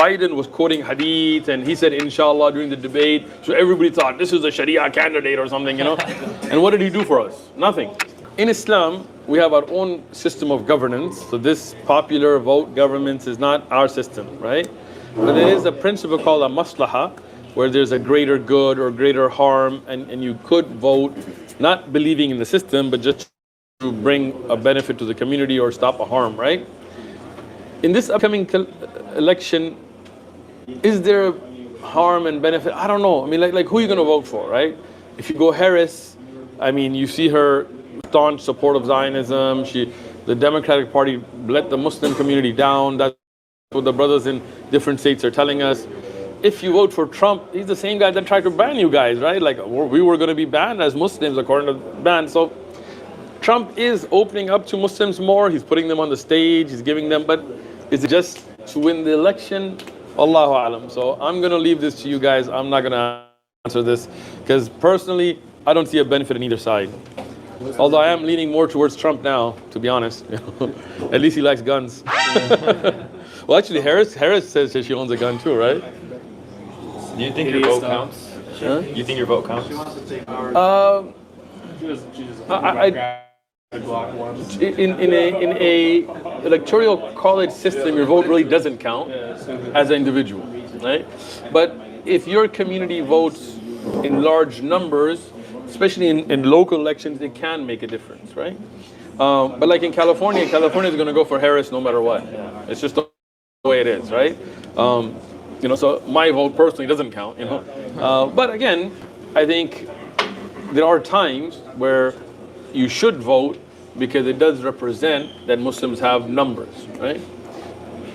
Biden was quoting hadith and he said inshallah during the debate, so everybody thought this is a Sharia candidate or something, And what did he do for us? Nothing. In Islam, we have our own system of governance. So this popular vote government is not our system, right? But there is a principle called a maslaha, where there's a greater good or greater harm, and you could vote not believing in the system, but just to bring a benefit to the community or stop a harm, right? In this upcoming election, is there harm and benefit? I don't know. I mean, like who are you going to vote for, right? If you go Harris, I mean, you see her staunch support of Zionism. The Democratic Party let the Muslim community down. That's what the brothers in different states are telling us. If you vote for Trump, he's the same guy that tried to ban you guys, right? Like we were going to be banned as Muslims according to the ban. So Trump is opening up to Muslims more. He's putting them on the stage. He's giving them, but is it just to win the election? Allahu alam. So I'm going to leave this to you guys. I'm not going to answer this because personally, I don't see a benefit in either side. Although I am leaning more towards Trump now, to be honest. At least he likes guns. Well, actually, Harris says that she owns a gun too, right? Do you think your vote counts? Huh? You think your vote counts? In a electoral college system, your vote really doesn't count as an individual, right? But if your community votes in large numbers, especially in local elections, it can make a difference, right? But like in California is going to go for Harris no matter what. It's just the way it is, right? So my vote personally doesn't count, But again, I think there are times where you should vote because it does represent that Muslims have numbers, right?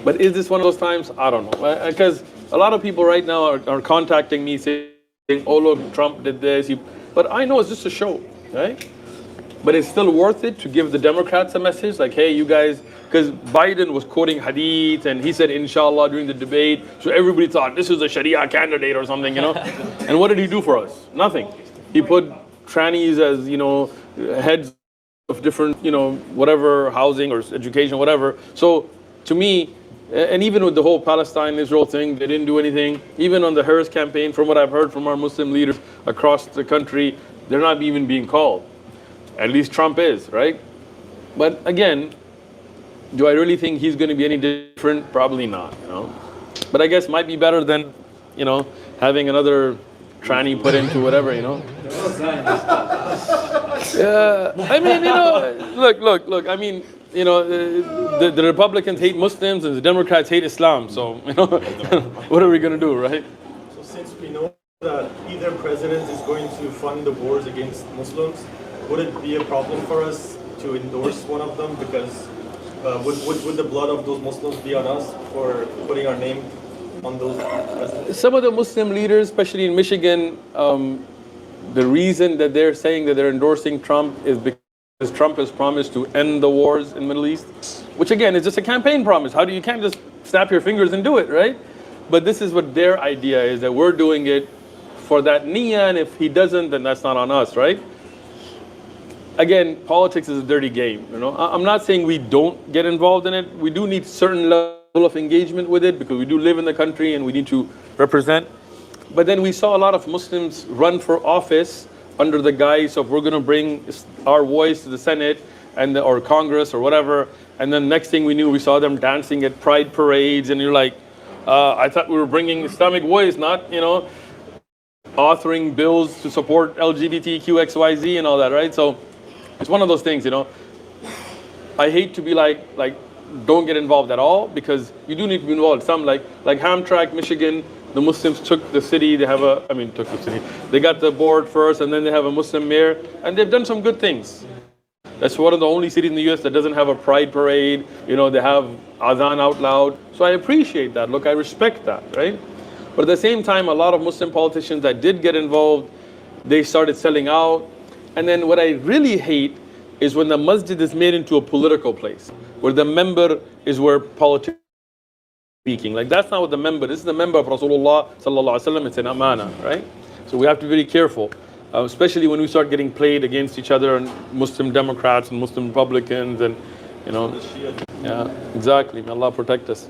But is this one of those times? I don't know. Because a lot of people right now are contacting me saying, oh look, Trump did this. But I know it's just a show, right? But it's still worth it to give the Democrats a message like, hey, you guys, because Biden was quoting hadith and he said inshallah during the debate, so everybody thought this is a Sharia candidate or something, And what did he do for us? Nothing. He put trannies as, heads of different, whatever, housing or education, whatever. So to me, and even with the whole Palestine-Israel thing, they didn't do anything. Even on the Harris campaign, from what I've heard from our Muslim leaders across the country, they're not even being called. At least Trump is, right? But again, do I really think he's going to be any different? Probably not, But I guess might be better than, having another tranny put into whatever, Yeah, I mean, look. I mean, the Republicans hate Muslims and the Democrats hate Islam. So, what are we going to do, right? So since we know that either president is going to fund the wars against Muslims, would it be a problem for us to endorse one of them? Because would the blood of those Muslims be on us for putting our name on those presidents? Some of the Muslim leaders, especially in Michigan, the reason that they're saying that they're endorsing Trump is because Trump has promised to end the wars in the Middle East, which again is just a campaign promise. You can't just snap your fingers and do it, right? But this is what their idea is, that we're doing it for that niyyah, and if he doesn't, then that's not on us, right? Again, politics is a dirty game, I'm not saying we don't get involved in it. We do need certain level of engagement with it because we do live in the country and we need to represent. But then we saw a lot of Muslims run for office under the guise of we're going to bring our voice to the Senate or Congress or whatever. And then next thing we knew, we saw them dancing at pride parades. And you're like, I thought we were bringing Islamic voice, not, authoring bills to support LGBTQ, XYZ and all that, right? So it's one of those things, I hate to be like don't get involved at all because you do need to be involved. Some like Hamtramck, Michigan, the Muslims took the city. They got the board first, and then they have a Muslim mayor, and they've done some good things. That's one of the only cities in the U.S. that doesn't have a pride parade. They have adhan out loud. So I appreciate that. Look, I respect that, right? But at the same time, a lot of Muslim politicians that did get involved, they started selling out. And then what I really hate is when the masjid is made into a political place, where the member is where politics speaking. Like that's not what the member. This is the member of Rasulullah sallallahu alaihi wasallam. It's an amana, right? So we have to be very careful, especially when we start getting played against each other and Muslim Democrats and Muslim Republicans and yeah, exactly. May Allah protect us.